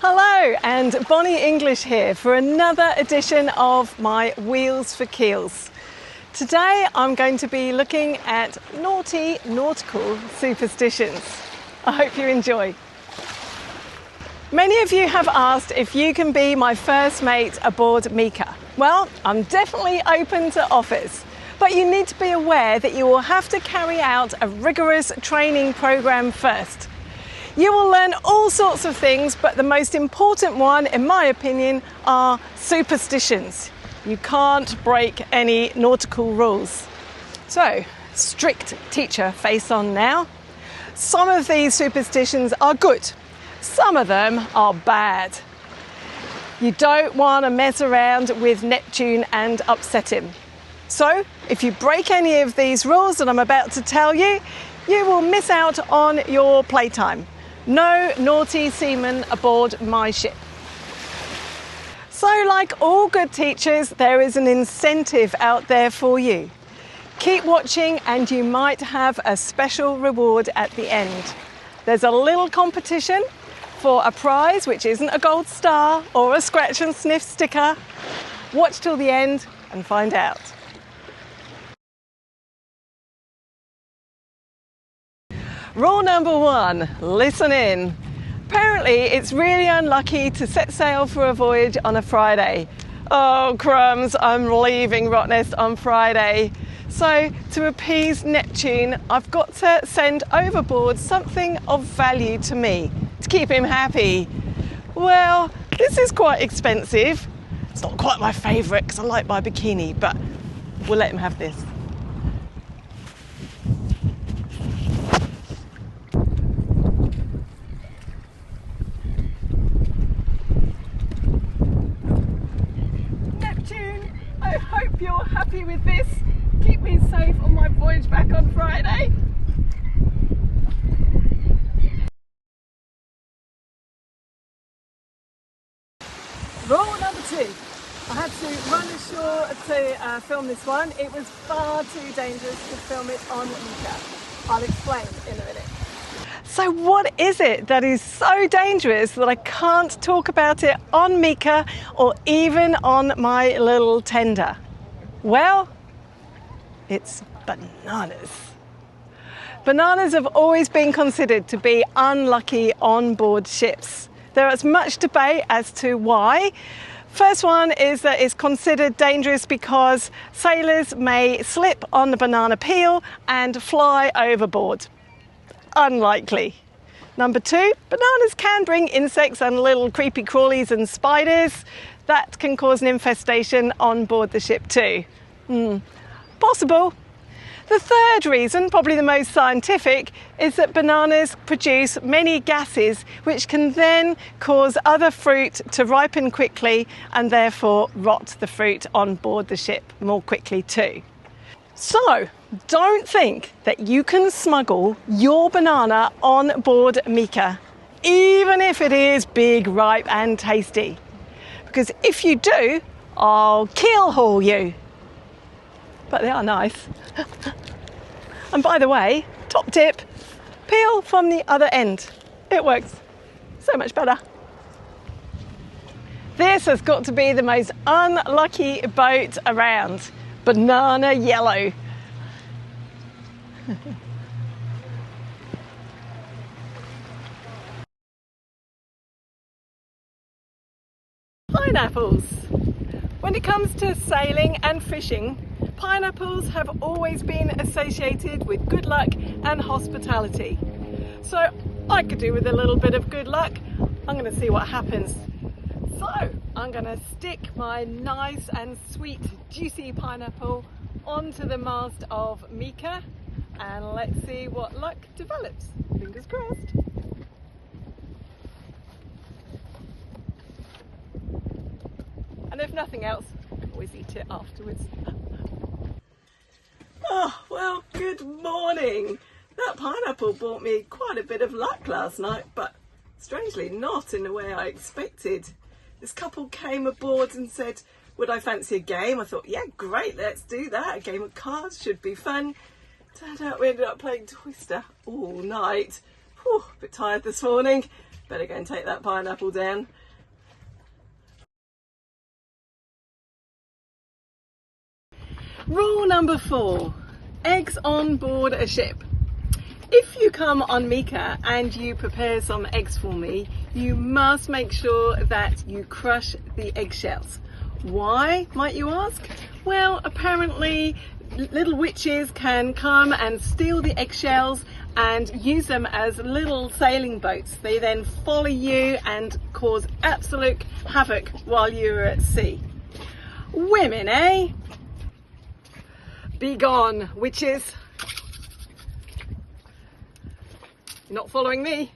Hello, and Bonnie English here for another edition of my Wheels for Keels. Today I'm going to be looking at naughty nautical superstitions. I hope you enjoy. Many of you have asked if you can be my first mate aboard Mika. Well, I'm definitely open to offers, but you need to be aware that you will have to carry out a rigorous training program first. You will learn all sorts of things, but the most important one, in my opinion, are superstitions. You can't break any nautical rules. So, strict teacher face on now. Some of these superstitions are good. Some of them are bad. You don't want to mess around with Neptune and upset him. So, if you break any of these rules that I'm about to tell you, you will miss out on your playtime. No naughty seamen aboard my ship. So, like all good teachers, there is an incentive out there for you. Keep watching and you might have a special reward at the end. There's a little competition for a prize, which isn't a gold star or a scratch and sniff sticker. Watch till the end and find out. Rule number one, listen in. Apparently it's really unlucky to set sail for a voyage on a Friday. Oh crumbs, I'm leaving Rottnest on Friday. So to appease Neptune, I've got to send overboard something of value to me, to keep him happy. Well, this is quite expensive. It's not quite my favourite because I like my bikini, but we'll let him have this. I hope you're happy with this. Keep me safe on my voyage back on Friday. Rule number two. I had to run ashore to film this one. It was far too dangerous to film it on Mika. I'll explain in a minute. So what is it that is so dangerous that I can't talk about it on Mika or even on my little tender? Well, it's bananas. Bananas have always been considered to be unlucky on board ships. There is much debate as to why. First one is that it's considered dangerous because sailors may slip on the banana peel and fly overboard. Unlikely. Number two, bananas can bring insects and little creepy crawlies and spiders. That can cause an infestation on board the ship too. Possible. The third reason, probably the most scientific, is that bananas produce many gases which can then cause other fruit to ripen quickly and therefore rot the fruit on board the ship more quickly too. So, don't think that you can smuggle your banana on board Mika, even if it is big, ripe and tasty. Because if you do, I'll keel haul you. But they are nice. And by the way, top tip, peel from the other end. It works so much better. This has got to be the most unlucky boat around. Banana yellow. Pineapples. When it comes to sailing and fishing, pineapples have always been associated with good luck and hospitality. So I could do with a little bit of good luck. I'm going to see what happens. So I'm going to stick my nice and sweet juicy pineapple onto the mast of Mika and let's see what luck develops. Fingers crossed. And if nothing else, I can always eat it afterwards. Oh, well, good morning. That pineapple brought me quite a bit of luck last night, but strangely not in the way I expected. This couple came aboard and said, would I fancy a game? I thought, yeah, great, let's do that. A game of cards should be fun. Turned out we ended up playing Twister all night. Whew, a bit tired this morning. Better go and take that pineapple down. Rule number 4, eggs on board a ship. If you come on Mika and you prepare some eggs for me, you must make sure that you crush the eggshells. Why, might you ask? Well, apparently little witches can come and steal the eggshells and use them as little sailing boats. They then follow you and cause absolute havoc while you're at sea. Women, eh? Be gone, witches. You're not following me.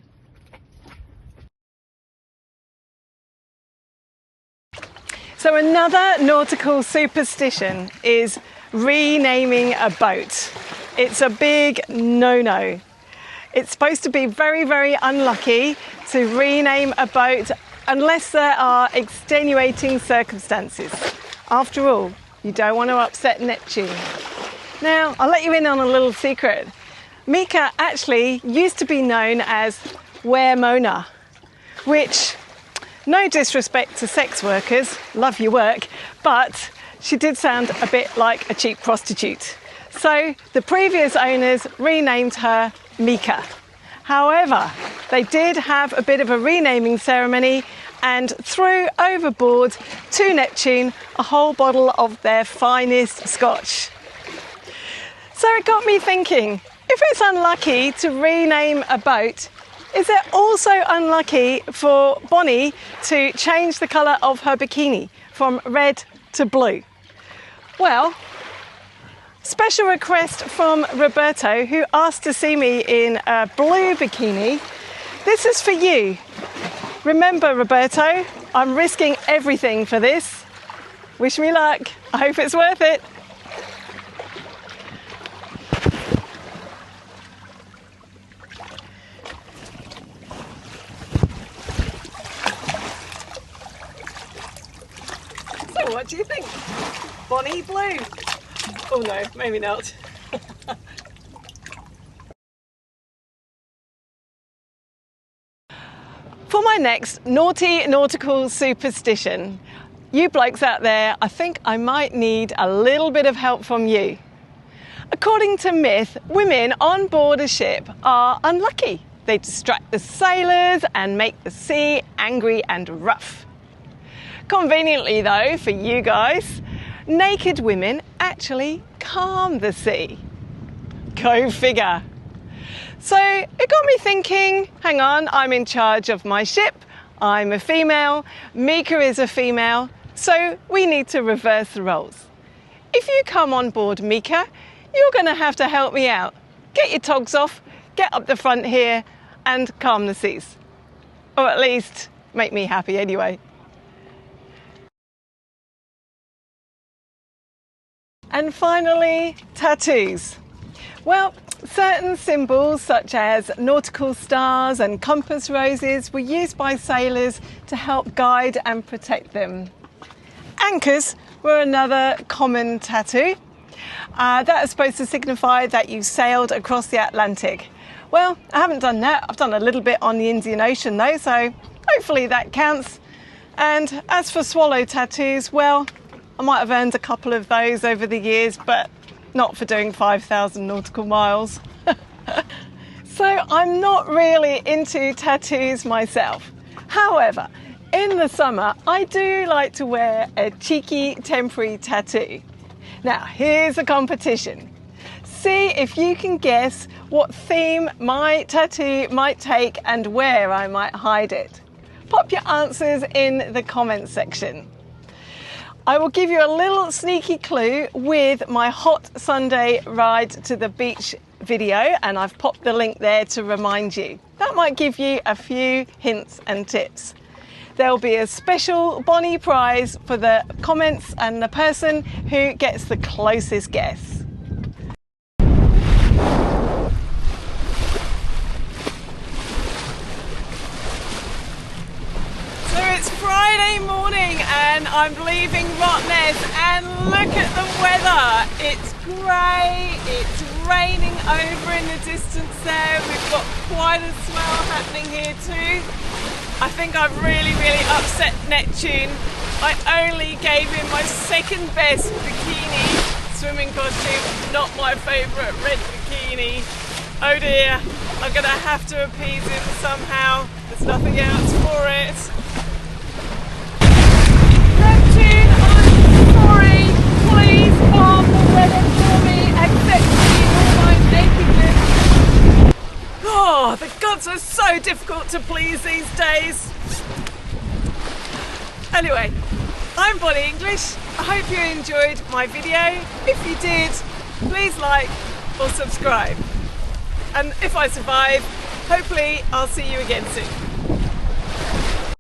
So another nautical superstition is renaming a boat. It's a big no-no. It's supposed to be very, very unlucky to rename a boat unless there are extenuating circumstances. After all, you don't want to upset Neptune. Now, I'll let you in on a little secret. Mika actually used to be known as Where Mona, which, no disrespect to sex workers, love your work, but she did sound a bit like a cheap prostitute. So the previous owners renamed her Mika. However, they did have a bit of a renaming ceremony and threw overboard to Neptune a whole bottle of their finest scotch. So it got me thinking, if it's unlucky to rename a boat, is it also unlucky for Bonnie to change the colour of her bikini from red to blue? Well, special request from Roberto, who asked to see me in a blue bikini. This is for you. Remember, Roberto, I'm risking everything for this. Wish me luck. I hope it's worth it. So what do you think? Bonnie blue? Oh no, maybe not. For my next naughty nautical superstition, you blokes out there, I think I might need a little bit of help from you. According to myth, women on board a ship are unlucky. They distract the sailors and make the sea angry and rough. Conveniently though, for you guys, naked women actually calm the sea. Go figure. So it got me thinking, hang on, I'm in charge of my ship, I'm a female, Mika is a female, so we need to reverse the roles. If you come on board Mika, you're going to have to help me out. Get your togs off, get up the front here and calm the seas. Or at least make me happy anyway. And finally, tattoos. Well, certain symbols such as nautical stars and compass roses were used by sailors to help guide and protect them. Anchors were another common tattoo. That is supposed to signify that you sailed across the Atlantic. Well, I haven't done that. I've done a little bit on the Indian Ocean though, so hopefully that counts. And as for swallow tattoos, well, I might have earned a couple of those over the years, but not for doing 5,000 nautical miles. So I'm not really into tattoos myself. However, in the summer, I do like to wear a cheeky temporary tattoo. Now, here's a competition. See if you can guess what theme my tattoo might take and where I might hide it. Pop your answers in the comments section. I will give you a little sneaky clue with my hot Sunday ride to the beach video, and I've popped the link there to remind you. That might give you a few hints and tips. There'll be a special Bonnie prize for the comments and the person who gets the closest guess. It's Friday morning and I'm leaving Rottnest, and look at the weather. It's grey, it's raining over in the distance there. We've got quite a swell happening here too. I think I've really upset Neptune. I only gave him my second best bikini swimming costume, not my favourite red bikini. Oh dear, I'm going to have to appease him somehow. There's nothing else for it. Neptune, I'm sorry. Please calm the weather for me. Accept me in all my nakedness. Oh, the gods are so difficult to please these days. Anyway, I'm Bonnie English. I hope you enjoyed my video. If you did, please like or subscribe. And if I survive, hopefully I'll see you again soon.